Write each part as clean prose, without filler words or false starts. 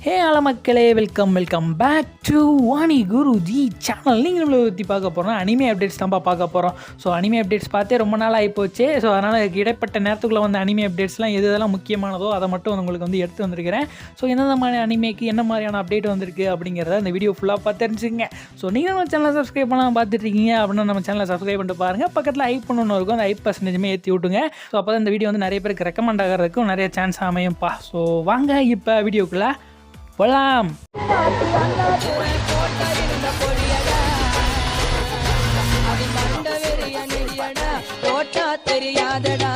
ஹே hello மக்களே, welcome back to Vani Guruji channel. நீங்கள் நம்மளை பற்றி பார்க்க போகிறோம் அனிமே அப்டேட்ஸ் தான் பார்க்க போகிறோம். ஸோ அனிமே அப்டேட்ஸ் பார்த்தே ரொம்ப நாள் ஆகிப்போச்சு. ஸோ அதனால் இடைப்பட்ட நேரத்துக்குள்ளே வந்து அனிமே அப்டேட்ஸ்லாம் எதெல்லாம் முக்கியமானதோ அதை மட்டும் உங்களுக்கு வந்து எடுத்து வந்திருக்கிறேன். ஸோ எந்தெந்த மாதிரி அனிமேக்கு என்ன மாதிரியான அப்டேட் வந்திருக்கு அப்படிங்கிறத இந்த வீடியோ ஃபுல்லாக பார்த்து தெரிஞ்சுங்க. ஸோ நீங்கள் நம்ம சேனலை சப்ஸ்கிரைப் பண்ணாமல் பார்த்துட்ருக்கீங்க அப்படின்னா நம்ம சேனலை சப்ஸ்கிரைப் பண்ணிட்டு பாருங்கள். பக்கத்தில் ஐப் பண்ணணும் இருக்கும், அந்த 5% ஏற்றி விட்டுங்க. ஸோ அப்போ தான் இந்த வீடியோ வந்து நிறைய பேருக்கு ரெக்கமெண்ட் ஆகிறதுக்கும் நிறைய சான்ஸ் அமையும்ப்பா. ஸோ வாங்க இப்போ வீடியோக்குள்ளே போலாம். தெரியாதடா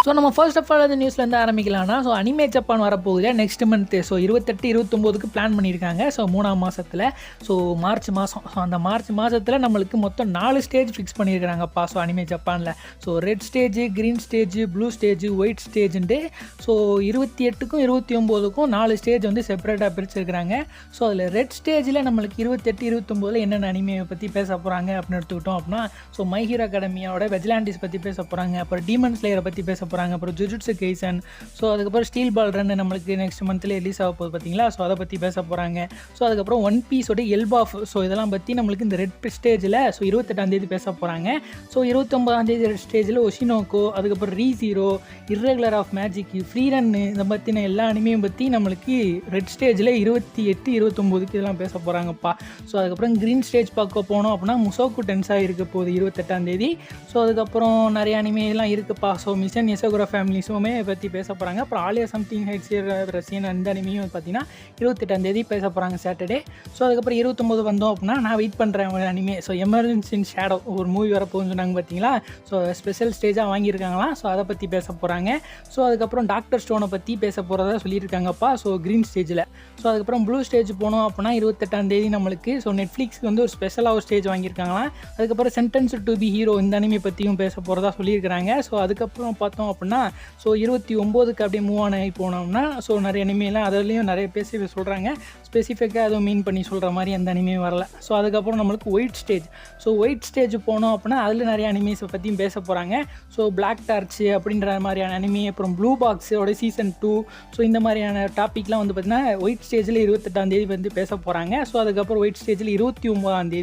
ஸோ நம்ம ஃபர்ஸ்ட் ஆஃப் ஆல் அந்த நியூஸ்லேருந்து ஆரம்பிக்கலாம்னா, ஸோ அனிமே ஜப்பான் வரப்போகுது நெக்ஸ்ட் மந்த்து. ஸோ 28-29க்கு பிளான் பண்ணியிருக்காங்க. ஸோ 3ஆம் மாதத்தில், ஸோ மார்ச் மாதம். ஸோ அந்த மார்ச் மாதத்தில் நம்மளுக்கு மொத்தம் 4 ஸ்டேஜ் ஃபிக்ஸ் பண்ணியிருக்கிறாங்கப்பா. ஸோ அனிமே ஜப்பானில் so red stage, green stage, blue stage, white ஸ்டேஜுன்ட்டு ஸோ 28க்கும் 29க்கும் 4 ஸ்டேஜ் வந்து செப்பரேட்டாக பிரிச்சுருக்கிறாங்க. ஸோ அதில் ரெட் ஸ்டேஜில் நம்மளுக்கு 28-29 என்னென்ன அனிமையை பற்றி பேச போகிறாங்க அப்படின்னு எடுத்துக்கிட்டோம் அப்படின்னா, ஸோ மை ஹீரோ அகாடமியோட வெஜிலாண்டிஸ் பற்றி பேச போகிறாங்க, அப்புறம் டீமன் ஸ்லேயரை பற்றி பேச போகிறாங்க, அப்புறம் ஜுஜுட்சு கைசன், ஸோ அதுக்கப்புறம் ஸ்டீல் பால் ரன் நம்மளுக்கு நெக்ஸ்ட் மந்த்தில் ரிலீஸ் ஆக போகுது பார்த்தீங்களா. ஸோ அதை பற்றி பேச போகிறாங்க. ஸோ அதுக்கப்புறம் ஒன் பீஸோட எல்பாஃப், ஸோ இதெல்லாம் பற்றி நம்மளுக்கு இந்த ரெட் ஸ்டேஜில் ஸோ 28ஆம் பேச போகிறாங்க. ஸோ 29ஆம் ரெட் ஸ்டேஜில் ஒஷினோக்கோ, அதுக்கப்புறம் Re Zero, irregular of magic, free ரன்னு, இதை பற்றின எல்லா அனிமையும் பற்றி நம்மளுக்கு ரெட் ஸ்டேஜில் 28-29க்கு இதெல்லாம் பேச போகிறாங்கப்பா. ஸோ அதுக்கப்புறம் க்ரீன் ஸ்டேஜ் பார்க்க போனோம் அப்படின்னா முசோக்கு டென்ஸாக இருக்க போகுது 28ஆம். ஸோ அதுக்கப்புறம் நிறைய அனிமையெல்லாம் இருக்குப்பா. ஸோ மிஷன் எசோகுரா ஃபேமிலிஸுமே பற்றி பேச போகிறாங்க. அப்புறம் ஆலியா சம்திங் ஹைட்ஸ் ரஷ்யன் அந்த அனிமையும் பார்த்தீங்கன்னா 28ஆம் பேச போகிறாங்க சாட்டர்டே. ஸோ அதுக்கப்புறம் 29 வந்தோம் அப்படின்னா நான் வெயிட் பண்ணுறேன் ஒரு anime. So emergency in shadow ஒரு மூவி வரப்போகுதுன்னு சொன்னாங்க பார்த்தீங்களா. ஸோ ஸ்பெஷல் ஸ்டேஜாக வாங்கியிருக்காங்களாம். ஸோ அதை பற்றி பேச போகிறாங்க. ஸோ அதுக்கப்புறம் டாக்டர் ஸ்டோனை பற்றி பேச போகிறதா சொல்லியிருக்காங்கப்பா. ஸோ க்ரீன் ஸ்டேஜில். ஸோ அதுக்கப்புறம் ப்ளூ ஸ்டேஜ் போனோம் அப்படின்னா 28ஆம் நம்மளுக்கு ஸோ நெட்ஃப்ளிக்ஸ்க்கு வந்து ஒரு ஸ்பெஷலாக ஒரு ஸ்டேஜ் வாங்கியிருக்காங்களாம். அதுக்கப்புறம் சென்டென்ஸ் டு பி ஹீரோ இந்த அனிமே பற்றியும் பேச போகிறதா சொல்லியிருக்கிறாங்க. ஸோ அதுக்கப்புறம் பார்த்தோம் அப்படின்னா ஸோ 29க்கு அப்படியே மூவ் ஆகி போனோம்னா ஸோ நிறைய அனிமையெல்லாம் அதுலேயும் நிறைய பேசி சொல்கிறாங்க. ஸ்பெசிஃபிக்காக அதுவும் மீன் பண்ணி சொல்கிற மாதிரி அந்த அனிமையும் வரல. ஸோ அதுக்கப்புறம் நம்மளுக்கு white stage. So white stage போனோம் அப்படின்னா அதில் நிறைய அனிமேஸை பற்றியும் பேச போகிறாங்க. ஸோ பிளாக் டார்ச் அப்படின்ற மாதிரியான அனிமே, அப்புறம் ப்ளூ பாக்ஸோட சீசன் 2, ஸோ இந்த மாதிரியான டாப்பிக்லாம் வந்து பார்த்திங்கன்னா ஒயிட் ஸ்டேஜில் 28ஆம் வந்து பேச போகிறாங்க. ஸோ அதுக்கப்புறம் ஒயிட் ஸ்டேஜில் 29ஆம்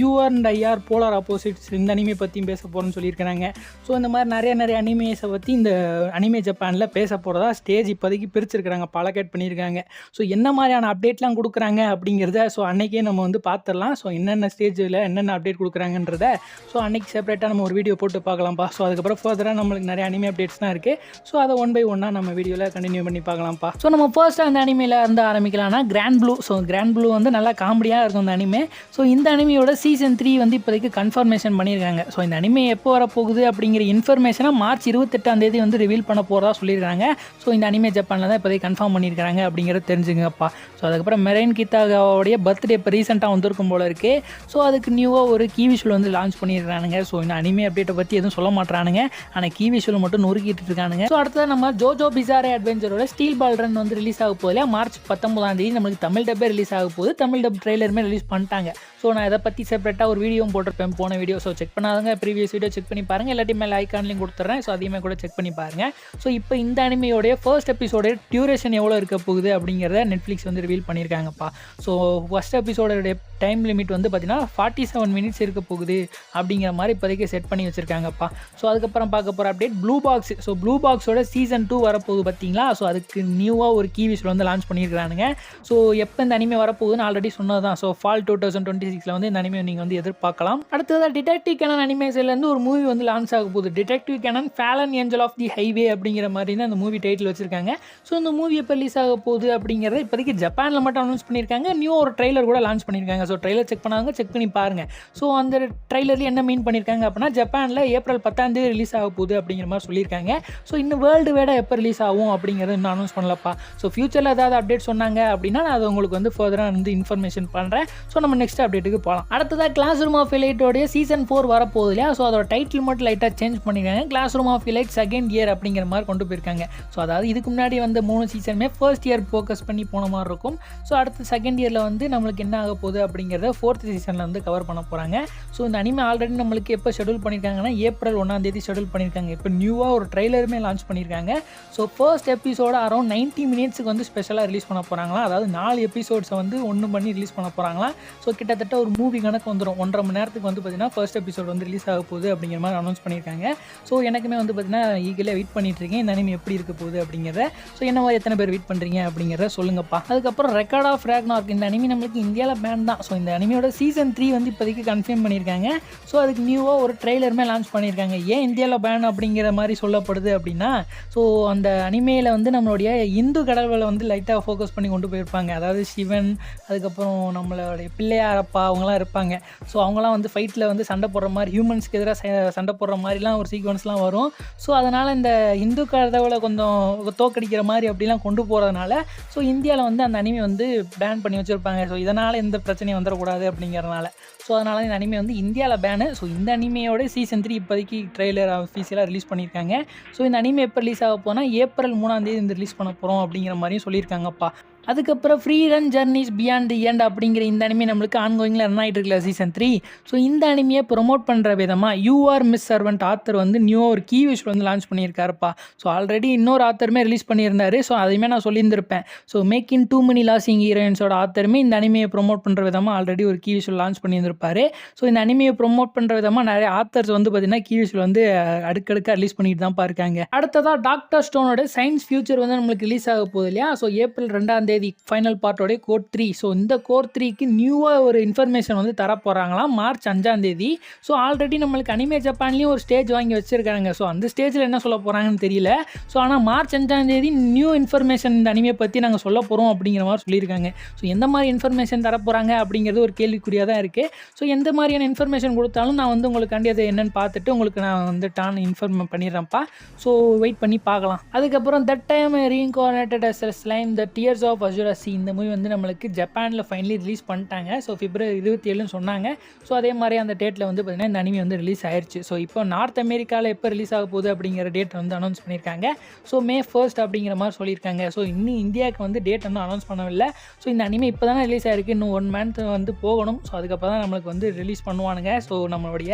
UR and IR polar opposites இந்த அனிமே பற்றியும் பேச போகிறோன்னு சொல்லியிருக்கிறாங்க. ஸோ இந்த மாதிரி நிறைய அனிமேஸை பற்றி இந்த அனிமே ஜப்பானில் பேச போகிறதா ஸ்டேஜ் இப்போதைக்கு பிரிச்சிருக்கிறாங்க, அலோகேட் பண்ணியிருக்காங்க. ஸோ என்ன மாதிரியான அப்டேட்லாம் கொடுக்குறாங்க அப்படிங்கிறத ஸோ அன்றைக்கே நம்ம வந்து பார்த்துடலாம். ஸோ என்னென்ன ஸ்டேஜில் என்னென்ன அப்டேட் கொடுக்குறாங்கன்றத ஸோ அன்றைக்கி செப்பரேட்டாக நம்ம ஒரு வீடியோ போட்டு பார்க்கலாம்ப்பா. ஸோ அதுக்கப்புறம் ஃபர்தராக நம்மளுக்கு நிறைய அனிமே அப்டேட்ஸ் தான் இருக்குது. ஸோ அதை 1 by 1 நம்ம வீடியோவில் கண்டினியூ பண்ணி பார்க்கலாம்ப்பா. ஸோ நம்ம ஃபர்ஸ்ட்டாக அந்த அனிமையில் இருந்து ஆரம்பிக்கலாம்னா grand blue. So grand blue வந்து நல்லா காமெடியாக இருக்கும் இந்த அனிமே. ஸோ இந்த அனிமையோட சீசன் 3 வந்து இப்போதைக்கு கன்ஃபர்மேஷன் பண்ணியிருக்காங்க. ஸோ இந்த அனிமே எப்போ வரப்போகுது அப்படிங்கிற இன்ஃபர்மேஷனை மார்ச் 28ஆம் வந்து ரிவீல் பண்ண போகிறதா சொல்லியிருக்காங்க. ஸோ இந்த அனிமே ஜப்பானில் தான் இப்போதைக்கு கன்ஃபார்ம் பண்ணியிருக்காங்க அப்படிங்கிறத தெரிஞ்சுங்கப்பா. ஸோ அதுக்கப்புறம் மெரைன் கித்தாகாவோடைய பர்த்டே இப்போ ரீசெண்டாக வந்திருக்கும் போல இருக்குது. ஸோ அதுக்கு நியூவாக ஒரு கீ விஷுவல் வந்து லான்ச் பண்ணியிருக்கானுங்க. ஸோ இந்த அனிமே அப்டேட்டை பற்றி எதுவும் சொல்ல மாட்டானுங்க, ஆனால் கீ விஷுவல் மட்டும் நொறுக்கிட்டு இருக்கானுங்க. ஸோ அடுத்தது நம்ம ஜோஜோ பிசாரே அட்வென்ச்சரோட ஸ்டீல் பால் ரன் வந்து ரிலீஸ் ஆக போகுது. மார்ச் 19ஆம் நம்மளுக்கு தமிழ் டப்பே ரிலீஸ் ஆக போகுது. தமிழ் டப் ட்ரெய்லருமே ரிலீஸ் பண்ணிட்டாங்க. ஸோ நான் இதை பற்றி செப்பரேட்டாக ஒரு வீடியோவும் போட்டிருப்பேன், போன வீடியோ. ஸோ செக் பண்ணாதவங்க ப்ரீவியஸ் வீடியோ செக் பண்ணி பாருங்கள். எல்லாத்தையும் மேலே ஐக்கான்லையும் கொடுத்துட்றேன். ஸோ அதையுமே கூட செக் பண்ணி பாருங்கள். ஸோ இப்போ இந்த அனிமையோடைய ஃபர்ஸ்ட் எபிசோடைய டியூரேஷன் எவ்வளோ இருக்க போகுது அப்படிங்கிறத நெட்ஃப்ளிக்ஸ் வந்து ரிவீல் பண்ணியிருக்காங்கப்பா. ஸோ ஃபர்ஸ்ட் எபிசோடைய டைம் லிமிட் வந்து பார்த்தீங்கன்னா 47 மினிட்ஸ் இருக்க போகுது அப்படிங்கிற மாதிரி இப்போதைக்கு செட் பண்ணி வச்சுருக்காங்கப்பா. ஸோ அதுக்கப்புறம் பார்க்க போகிற update blue box. So blue பாக்ஸோட சீசன் 2 வரப்போகுது பார்த்தீங்களா. ஸோ அதுக்கு நியூவாக ஒரு கீ விஷுவல் வந்து லான்ச் பண்ணியிருக்கானுங்க. ஸோ எப்போ இந்த அனிமே வரப்போகுதுன்னு ஆல்ரெடி சொன்னது தான். ஸோ ஃபால் 2026 வந்து இந்த அனிமே நீங்கள் வந்து எதிர்பார்க்கலாம். அடுத்ததாக டிடெக்டிவ் கேனன் அனிமேஷன்லேருந்து ஒரு மூவி வந்து லான்ச் ஆக போகுது. Detective Conan fallen angel of the highway அப்படிங்கிற மாதிரி தான் அந்த மூவி டைட்டில் வச்சுருக்காங்க. ஸோ இந்த மூவி எப்போ ரிலீஸ் ஆக போகுது அப்படிங்கிறத இப்போதைக்கு ஜப்பானில் மட்டும் அனௌன்ஸ் பண்ணியிருக்காங்க. நியூ ஒரு ட்ரெய்லர் கூட லான்ச் பண்ணியிருக்காங்க. ஸோ ட்ரெய்லர் செக் பண்ணாங்க, செக் பண்ணி பாருங்கள். ஸோ அந்த ட்ரெய்லரில் என்ன மீன் பண்ணியிருக்காங்க அப்படின்னா ஜப்பானில் ஏப்ரல் 10ஆம் ரிலீஸ் ஆக போகுது அப்படிங்கிற மாதிரி சொல்லியிருக்காங்க. ஸோ இன்னும் வேர்ல்டு வைடாக எப்போ ரிலீஸ் ஆகும் அப்படிங்கிறத இன்னும் அனௌன்ஸ் பண்ணலப்பா. ஸோ ஃபியூச்சரில் ஏதாவது அப்டேட் சொன்னாங்க அப்படின்னா நான் அது உங்களுக்கு வந்து ஃபர்தராக வந்து இன்ஃபர்மேஷன் பண்ணுறேன். ஸோ நம்ம நெக்ஸ்ட் அப்டேட் அப்டேட்டுக்கு போகலாம். அடுத்ததாக கிளாஸ் ரூம் ஆஃப் எலைட்டோடைய சீசன் 4 வரப்போகுது இல்லையா. ஸோ அதோட டைட்டில் மட்டும் லைட்டாக சேஞ்ச் பண்ணியிருக்காங்க. Classroom of elite second year அப்படிங்கிற மாதிரி கொண்டு போயிருக்காங்க. ஸோ அதாவது இதுக்கு முன்னாடி வந்து 3 சீசனுமே ஃபர்ஸ்ட் இயர் ஃபோக்கஸ் பண்ணி போன மாதிரி இருக்கும். ஸோ அடுத்து செகண்ட் இயரில் வந்து நம்மளுக்கு என்ன ஆக போகுது அப்படிங்கிறத 4th சீசனில் வந்து கவர் பண்ண போகிறாங்க. ஸோ இந்த அனிமே ஆல்ரெடி நம்மளுக்கு எப்போ ஷெடியூல் பண்ணியிருக்காங்கன்னா ஏப்ரல் 1ஆம் தேதி ஷெடியூல் பண்ணியிருக்காங்க. இப்போ நியூவாக ஒரு ட்ரெய்லருமே லான்ச் பண்ணியிருக்காங்க. ஸோ ஃபர்ஸ்ட் எபிசோட அரௌண்ட் 90 மினிட்ஸுக்கு வந்து ஸ்பெஷலாக ரிலீஸ் பண்ண போகிறாங்களா. அதாவது 4 எபிசோட்ஸை வந்து ஒன்று பண்ணி ரிலீஸ் பண்ண போகிறாங்களா. ஸோ கிட்டத்தட்ட ஒரு மூவி கணக்கு வந்துடும். 1.5 மணி நேரத்துக்கு வந்து பார்த்தீங்கன்னா ஃபர்ஸ்ட் எபிசோட் வந்து ரிலீஸ் ஆக போகுது அப்படிங்கிற மாதிரி அனௌன்ஸ் பண்ணியிருக்காங்க. ஸோ எனக்குமே வந்து பார்த்தீங்கன்னா ஈகிலே வெயிட் பண்ணிட்டு இருக்கேன் இந்த அனிமே எப்படி இருக்க போகுது அப்படிங்கிறத. ஸோ என்ன மாதிரி எத்தனை பேர் வெயிட் பண்ணுறீங்க அப்படிங்கிறத சொல்லுங்கப்பா. அதுக்கப்புறம் ரெக்கார்ட் ஆஃப் ராக்னார்க் இந்த அனிமே நம்மளுக்கு இந்தியாவில் பேன் தான். ஸோ இந்த அனிமையோட சீசன் 3 வந்து இப்போதைக்கு கன்ஃபார்ம் பண்ணியிருக்காங்க. ஸோ அதுக்கு நியூவாக ஒரு ட்ரெய்லருமே லான்ச் பண்ணியிருக்காங்க. ஏன் இந்தியாவில் பேன் அப்படிங்கிற மாதிரி சொல்லப்படுது அப்படின்னா, ஸோ அந்த அனிமேயில் வந்து நம்மளுடைய இந்து கடவுளை வந்து லைட்டாக ஃபோக்கஸ் பண்ணி கொண்டு போயிருப்பாங்க. அதாவது சிவன், அதுக்கப்புறம் நம்மளுடைய பிள்ளையாரப்பா அவங்களாம் இருப்பாங்க. ஸோ அவங்களாம் வந்து ஃபைட்டில் வந்து சண்டை போடுற மாதிரி, ஹியூமன்ஸ்க்கு எதிராக சண்டை போடுற மாதிரிலாம் ஒரு சீக்வன்ஸ்லாம் வரும். ஸோ அதனால் இந்த இந்து கடவுளை கொஞ்சம் தோக்கடிக்கிற மாதிரி அப்படிலாம் கொண்டு போகிறதுனால ஸோ இந்தியாவில் வந்து அந்த அனிமே வந்து பேன் பண்ணி வச்சுருப்பாங்க. ஸோ இதனால் எந்த பிரச்சனையும் வந்துடக்கூடாது அப்படிங்கிறனால. ஸோ அதனால் இந்த அனிமே வந்து இந்தியாவில் பேனு. ஸோ இந்த அனிமையோட சீசன் 3 இப்போதைக்கு ட்ரெய்லர் ஆஃபீஷியலாக ரிலீஸ் பண்ணியிருக்காங்க. ஸோ இந்த அனிமே எப்போ ரிலீஸ் ஆக போனால் ஏப்ரல் 3ஆம் தேதி இந்த ரிலீஸ் பண்ண போகிறோம் அப்படிங்கிற மாதிரியும் சொல்லியிருக்காங்கப்பா. அதுக்கப்புறம் free run journeys beyond the end அப்படிங்கிற இந்த அனிமே நம்மளுக்கு ஆன்கோயிங்கில் ரன் ஆகிட்டு இருக்குல்ல சீசன் 3. ஸோ இந்த அனிமையை ப்ரொமோட் பண்ணுற விதமாக யூஆர் மிஸ் சர்வெண்ட் ஆத்தர் வந்து நியூவாக ஒரு கீ விஷுவல் வந்து லான்ச் பண்ணியிருக்காருப்பா. ஸோ ஆல்ரெடி இன்னொரு ஆத்தருமே ரிலீஸ் பண்ணியிருந்தார். ஸோ அதையுமே நான் சொல்லியிருந்திருப்பேன். So Makeine too many losing ஹீரோயின்ஸோட ஆத்தருமே இந்த அனிமையை ப்ரொமோட் பண்ணுற விதமாக ஆல்ரெடி ஒரு கீ விஷுவல் லான்ச் பண்ணியிருந்திருப்பாரு. ஸோ இந்த அனிமையை ப்ரொமோட் பண்ணுற விதமாக நிறைய ஆத்தர்ஸ் வந்து பார்த்தீங்கன்னா கீ விஷுவல் வந்து அடுக்கடுக்காக ரிலீஸ் பண்ணிட்டு தான் இருக்காங்க. அடுத்ததாக டாக்டர் ஸ்டோனோட சயின்ஸ் ஃபியூச்சர் வந்து நம்மளுக்கு ரிலீஸ் ஆக போகுது இல்லையா. ஸோ ஏப்ரல் 2ஆம் தேதி ஃபைனல் பார்ட் கோர் 3. ஸோ இந்த கோர் 3க்கு நியூவாக ஒரு இன்ஃபர்மேஷன் வந்து தர போகிறாங்களாம் மார்ச் 5ஆம் தேதி. ஸோ ஆல்ரெடி நம்மளுக்கு அனிமே ஜப்பான்லேயும் ஒரு ஸ்டேஜ் வாங்கி வச்சுருக்காங்க. ஸோ அந்த ஸ்டேஜில் என்ன சொல்ல போகிறாங்கன்னு தெரியல. ஸோ ஆனால் மார்ச் 5ஆம் தேதி நியூ இன்ஃபர்மேஷன் இந்த அனிமே பற்றி நாங்கள் சொல்ல போகிறோம் அப்படிங்கிற மாதிரி சொல்லியிருக்காங்க. ஸோ எந்த மாதிரி இன்ஃபர்மேஷன் தர போகிறாங்க அப்படிங்கிறது ஒரு கேள்விக்குறியாக தான் இருக்குது. ஸோ எந்த மாதிரியான இன்ஃபர்மேஷன் கொடுத்தாலும் நான் வந்து உங்களுக்காண்டி அதை என்னென்னு பார்த்துட்டு உங்களுக்கு நான் வந்து இன்ஃபார்ம் பண்ணிடுறேன்ப்பா. ஸோ வெயிட் பண்ணி பார்க்கலாம். அதுக்கப்புறம் that time reincarnated as slime the tears of azure sea இந்த மூவி வந்து நம்மளுக்கு ஜப்பானில் ஃபைனலி ரிலீஸ் பண்ணிட்டாங்க. ஸோ பிப்ரவரி 27 சொன்னாங்க. ஸோ அதே மாதிரி அந்த டேட்டில் வந்து பார்த்திங்கன்னா இந்த அனிமே வந்து ரிலீஸ் ஆயிடுச்சு. ஸோ இப்போ நார்த் அமெரிக்காவில் எப்போ ரிலீஸ் ஆக போகுது அப்படிங்கிற டேட் வந்து அனௌன்ஸ் பண்ணியிருக்காங்க. ஸோ May 1 அப்படிங்கிற மாதிரி சொல்லியிருக்காங்க. ஸோ இன்னும் இந்தியாவுக்கு வந்து டேட் வந்து அனௌன்ஸ் பண்ணவில்லை. ஸோ இந்த அனிமே இப்போ தானே ரிலீஸ் ஆகிருக்கு. இன்னும் 1 month வந்து போகணும். ஸோ அதுக்கப்புறம் தான் நம்மளுக்கு வந்து ரிலீஸ் பண்ணுவானுங்க. ஸோ நம்மளுடைய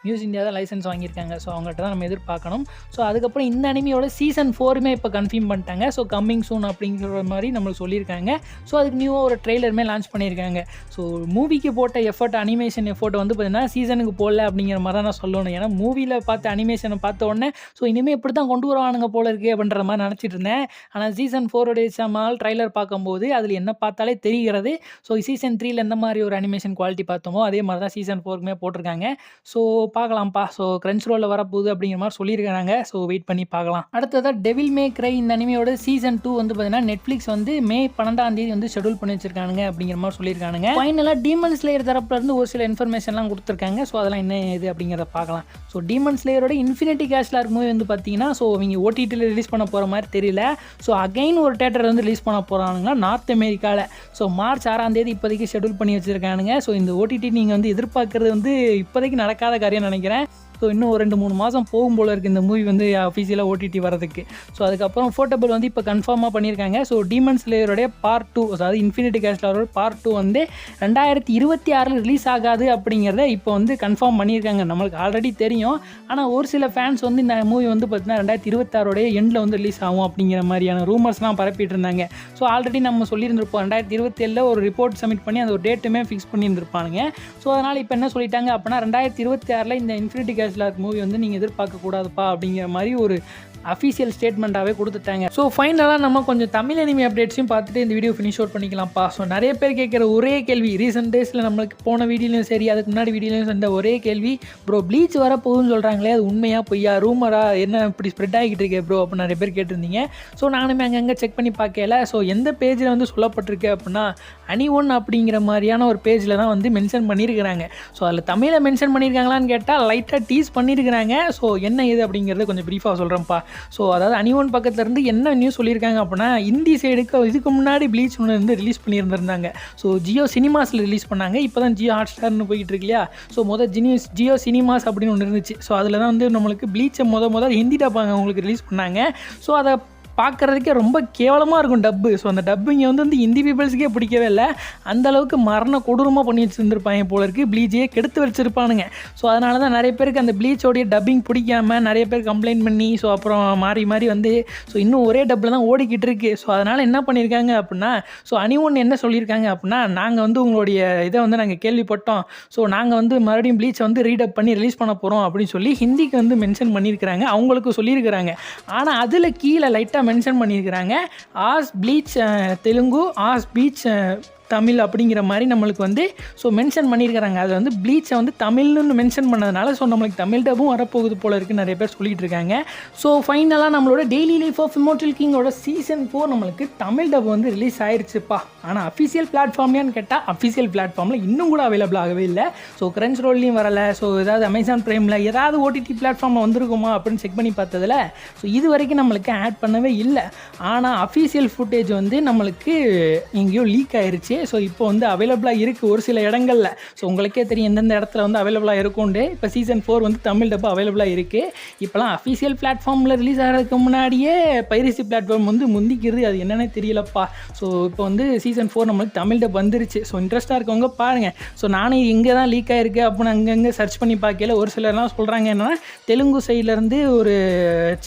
நியூஸ் இந்தியா தான் லைசன்ஸ் வாங்கியிருக்காங்க. ஸோ அவங்கள்ட்ட தான் நம்ம எதிர்பார்க்கணும். ஸோ அதுக்கப்புறம் இந்த அனிமையோட சீசன் 4மே இப்போ கன்ஃபார்ம் பண்ணிட்டாங்க. ஸோ கம்மிங் சூன் அப்படிங்கிற மாதிரி நம்மளுக்கு சொல்லியிருக்காங்க. ஸோ அதுக்கு நியூவாக ஒரு ட்ரெய்லருமே லான்ச் பண்ணியிருக்காங்க. ஸோ மூவிக்கு போட்ட எஃபர்ட், அனிமேஷன் எஃபர்ட் வந்து பார்த்தீங்கன்னா சீசனுக்கு போடல அப்படிங்கிற மாதிரி தான் நான் சொல்லணும். ஏன்னா மூவியில் பார்த்து அனிமேஷனை பார்த்த உடனே ஸோ இனிமேல் இப்படி தான் கொண்டு வருவானுங்க போல இருக்குது அப்படின்ற மாதிரி நினச்சிட்டு இருந்தேன். ஆனால் சீசன் 4 சமால் ட்ரெய்லர் பார்க்கும்போது அதில் என்ன பார்த்தாலே தெரிகிறது. ஸோ சீசன் 3ல் எந்த மாதிரி ஒரு அனிமேஷன் குவாலிட்டி பார்த்தோமோ அதே மாதிரி தான் சீசன் 4க்குமே போட்டிருக்காங்க. ஸோ பார்க்கலாம்ப்பா. ஸோ கிரன்ச் ரோலில் வரப்போகுது அப்படிங்கிற மாதிரி சொல்லியிருக்காங்க. ஸோ வெயிட் பண்ணி பார்க்கலாம். அடுத்ததாக டெவில் மே கிரை இந்த அனிமையோட சீசன் 2 வந்து பார்த்தீங்கன்னா நெட்ஃப்ளிக்ஸ் வந்து May 12ஆம் தேதி வந்து ஷெடியூல் பண்ணி வச்சிருக்கானுங்க அப்படிங்கிற மாதிரி சொல்லியிருக்கானுங்க. ஃபைனலாக டீமன் ஸ்லேயர் தரப்புல இருந்து ஒரு சில இன்ஃபர்மேஷன்லாம் கொடுத்துருக்காங்க. ஸோ அதெல்லாம் என்ன இது அப்படிங்கிறத பார்க்கலாம். ஸோ டீமன் ஸ்லேயரோட இன்ஃபினிட்டி கேஷ்லார் மூவி வந்து பார்த்தீங்கன்னா ஸோ அவங்க ஓடிடியில் ரிலீஸ் பண்ண போகிற மாதிரி தெரியல. ஸோ அகைன் ஒரு தேட்டர் வந்து ரிலீஸ் பண்ண போகிறானுங்க நார்த் அமெரிக்காவில். ஸோ மார்ச் 6ஆம் தேதி இப்போதைக்கு ஷெடியூல் பண்ணி வச்சிருக்கானுங்க. ஸோ இந்த ஓடிடி நீங்கள் வந்து எதிர்பார்க்கறது வந்து இப்போதைக்கு நடக்காத காரியம் நினைக்கிறேன். ஸோ இன்னும் ஒரு 2-3 மாதம் போகும் போல் இருக்குது இந்த மூவி வந்து அஃபீஷியலாக ஓடிடி வரதுக்கு. ஸோ அதுக்கப்புறம் போர்ட்டபிள் வந்து இப்போ கன்ஃபார்மாக பண்ணியிருக்காங்க. ஸோ டீமன் ஸ்லேயரோடைய பார்ட் 2 அதாவது இன்ஃபினிட்டி கேஷ்லாரோட பார்ட் 2 வந்து 2026 ரிலீஸ் ஆகாது அப்படிங்கிறத இப்போ வந்து கன்ஃபார்ம் பண்ணியிருக்காங்க. நம்மளுக்கு ஆல்ரெடி தெரியும். ஆனால் ஒரு சில ஃபேன்ஸ் வந்து இந்த மூவி வந்து பார்த்தீங்கன்னா 2026 எண்டில் வந்து ரிலீஸ் ஆகும் அப்படிங்கிற மாதிரியான ரூமர்ஸ்லாம் பரப்பிட்டு இருந்தாங்க. ஸோ ஆல்ரெடி நம்ம சொல்லியிருந்திருப்போம் 2027 ஒரு ரிப்போர்ட் சப்மிட் பண்ணி அந்த ஒரு டேட்டுமே ஃபிக்ஸ் பண்ணியிருந்திருப்பானுங்க. ஸோ அதனால் இப்போ என்ன சொல்லிட்டாங்க அப்படின்னா 2026 இந்த இன்ஃபினிட்டி கேஷ்லார் மூவி வந்து நீங்கள் எதிர்பார்க்கக்கூடாதுப்பா அப்படிங்கிற மாதிரி ஒரு அஃபீஷியல் ஸ்டேட்மெண்ட்டாகவே கொடுத்துட்டாங்க. ஸோ ஃபைனலாக நம்ம கொஞ்சம் தமிழ் அனிமே அப்டேட்ஸையும் பார்த்துட்டு இந்த வீடியோ ஃபினிஷ் அவுட் பண்ணிக்கலாம்ப்பா. ஸோ நிறைய பேர் கேட்குற ஒரே கேள்வி, ரீசெண்ட் டேஸில் நம்மளுக்கு போன வீடியோலையும் சரி அதுக்கு முன்னாடி வீடியோலையும் சேர்ந்த ஒரே கேள்வி, ப்ரோ ப்ளீச் வரப்போகுதுன்னு சொல்கிறாங்களே அது உண்மையாக பொய்யா, ரூமரா, என்ன இப்படி ஸ்ப்ரெட் ஆகிட்டு இருக்கே ப்ரோ அப்படின்னு நிறைய பேர் கேட்டிருந்தீங்க. ஸோ நானுமே அங்கங்கே செக் பண்ணி பார்க்கல. ஸோ எந்த பேஜில் வந்து சொல்லப்பட்டிருக்கு அப்படின்னா Ani1 அப்படிங்கிற மாதிரியான ஒரு பேஜில் தான் வந்து மென்ஷன் பண்ணியிருக்கிறாங்க. ஸோ அதில் தமிழில் மென்ஷன் பண்ணியிருக்காங்களான்னு கேட்டால் லைட்டாக டீஸ் பண்ணியிருக்கிறாங்க. ஸோ என்ன இது அப்படிங்கிறது கொஞ்சம் ப்ரீஃபாக சொல்கிறேன்ப்பா. ஸோ அதாவது அனிமோன் பக்கத்துலேருந்து என்ன நியூஸ் சொல்லியிருக்காங்க அப்படின்னா, ஹிந்தி சைடுக்கு இதுக்கு முன்னாடி ப்ளீச் ஒன்று வந்து ரிலீஸ் பண்ணியிருந்திருந்தாங்க. ஸோ ஜியோ சினிமாஸில் ரிலீஸ் பண்ணாங்க. இப்போ தான் ஜியோ ஹாட்ஸ்டார்னு போய்கிட்டு இருக்கு இல்லையா. ஸோ ஜியோ சினிமாஸ் அப்படின்னு ஒன்று இருந்துச்சு. ஸோ அதில் தான் வந்து நம்மளுக்கு ப்ளீச்சை ஹிந்தி டப்பாங்க உங்களுக்கு ரிலீஸ் பண்ணாங்க. ஸோ அதை பார்க்குறதுக்கே ரொம்ப கேவலமாக இருக்கும் டப்பு. ஸோ அந்த டப்பிங்கை வந்து ஹிந்தி பீப்புள்ஸுக்கே பிடிக்கவே இல்லை. அந்தளவுக்கு மரண கொடூரமாக பண்ணி வச்சுருந்துருப்பாங்க போல இருக்குது. ப்ளீச்சையே கெடுத்து வச்சுருப்பானுங்க. ஸோ அதனால தான் நிறைய பேருக்கு அந்த ப்ளீச்சோடைய டப்பிங் பிடிக்காமல் நிறைய பேர் கம்ப்ளைண்ட் பண்ணி ஸோ அப்புறம் மாறி மாறி வந்து ஸோ இன்னும் ஒரே டப்பில் தான் ஓடிக்கிட்டு இருக்குது. ஸோ அதனால் என்ன பண்ணியிருக்காங்க அப்படின்னா, ஸோ அனிமோன் என்ன சொல்லியிருக்காங்க அப்படின்னா, நாங்கள் வந்து உங்களுடைய இதை வந்து நாங்கள் கேள்விப்பட்டோம். ஸோ நாங்கள் வந்து மறுபடியும் ப்ளீச்சை வந்து ரீடப் பண்ணி ரிலீஸ் பண்ண போகிறோம் அப்படின்னு சொல்லி ஹிந்திக்கு வந்து மென்ஷன் பண்ணியிருக்கிறாங்க. அவங்களுக்கு சொல்லியிருக்கிறாங்க. ஆனால் அதில் கீழே லைட்டாக மென்ஷன் பண்ணியிருக்கிறாங்க, as bleach Telugu, as beach Tamil அப்படிங்கிற மாதிரி நம்மளுக்கு வந்து ஸோ மென்ஷன் பண்ணியிருக்கிறாங்க. அது வந்து ப்ளீச்சை வந்து தமிழ்னு மென்ஷன் பண்ணதுனால ஸோ நம்மளுக்கு தமிழ் டப்பும் வரப்போகுது போல இருக்குன்னு நிறைய பேர் சொல்லிகிட்டு இருக்காங்க. ஸோ ஃபைனலாக நம்மளோட டெய்லி லைஃப் ஆஃப் இம்மோர்டல் கிங்கோட சீசன் 4 நம்மளுக்கு தமிழ் டப் வந்து ரிலீஸ் ஆயிடுச்சுப்பா. ஆனால் அஃபிஷியல் பிளாட்ஃபார்ம்லையான்னு கேட்டால் அஃபிஷியல் பிளாட்ஃபார்மில் இன்னும் கூட அவைலபிள் ஆகவே இல்லை. ஸோ கிரன்ச் ரோல்லையும் வரலை. ஸோ ஏதாவது அமேசான் ப்ரைமில் ஏதாவது ஓடிடி பிளாட்ஃபார்மில் வந்திருக்குமா அப்படின்னு செக் பண்ணி பார்த்ததில் ஸோ இது வரைக்கும் நம்மளுக்கு ஆட் பண்ணவே இல்லை. ஆனால் அஃபிஷியல் ஃபுட்டேஜ் வந்து நம்மளுக்கு எங்கேயோ லீக் ஆயிடுச்சு. ஸோ இப்போ வந்து அவைலபிளாக இருக்குது ஒரு சில இடங்களில். ஸோ உங்களுக்கே தெரியும் எந்தெந்த இடத்துல வந்து அவைலபிளாக இருக்கும்ண்டு. இப்போ சீசன் 4 வந்து தமிழ் டப்பு அவைலபிளாக இருக்குது. இப்போலாம் அஃபிஷியல் பிளாட்ஃபார்மில் ரிலீஸ் ஆகிறதுக்கு முன்னாடியே பைரசி பிளாட்ஃபார்ம் வந்து முந்திக்கிறது. அது என்னென்னே தெரியலப்பா. ஸோ இப்போ வந்து சீசன் 4 நம்மளுக்கு தமிழ் டப் வந்துருச்சு. ஸோ இன்ட்ரெஸ்ட்டாக இருக்கவங்க பாருங்கள். ஸோ நானே இங்கே தான் லீக் ஆகிருக்கு அப்படின்னு அங்கங்கே சர்ச் பண்ணி பார்க்கல. ஒரு சிலர்லாம் சொல்கிறாங்க என்னென்னா தெலுங்கு சைட்லேருந்து ஒரு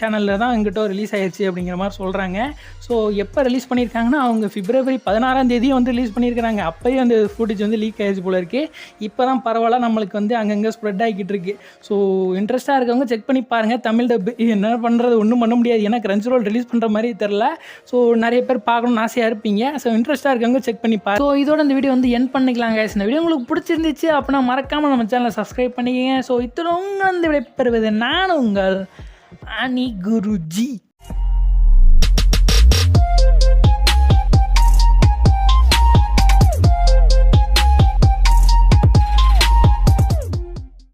சேனலில் தான் எங்கிட்ட ரிலீஸ் ஆயிடுச்சு அப்படிங்கிற மாதிரி சொல்கிறாங்க. ஸோ எப்போ ரிலீஸ் பண்ணியிருக்காங்கன்னா அவங்க February 16 வந்து ரிலீஸ் பண்ணியிருக்காங்க. அப்போயே அந்த ஃபுட்டேஜ் வந்து லீக் ஆகிடுச்சு போல இருக்குது. இப்போ தான் பரவாயில்ல நம்மளுக்கு வந்து அங்கங்கே ஸ்ப்ரெட் ஆகிக்கிட்டு இருக்குது. ஸோ இன்ட்ரெஸ்ட்டாக இருக்கவங்க செக் பண்ணி பாருங்கள். தமிழ் டப் என்ன பண்ணுறது ஒன்றும் பண்ண முடியாது. ஏன்னா கிரன்ச் ரோல் ரிலீஸ் பண்ணுற மாதிரி தெரில. ஸோ நிறைய பேர் பார்க்கணும்னு ஆசையாக இருப்பீங்க. ஸோ இன்ட்ரெஸ்ட்டாக இருக்கவங்க செக் பண்ணி பாருங்க. ஸோ இதோட இந்த வீடியோ வந்து என் பண்ணிக்கலாம் guys. இந்த வீடியோ உங்களுக்கு பிடிச்சிருந்துச்சு அப்படின்னா மறக்காமல் நம்ம சேனலை சப்ஸ்கிரைப் பண்ணிக்கங்க. ஸோ இத்தனை வந்து விடைபெறுவது நான் உங்கள் அனி குருஜி.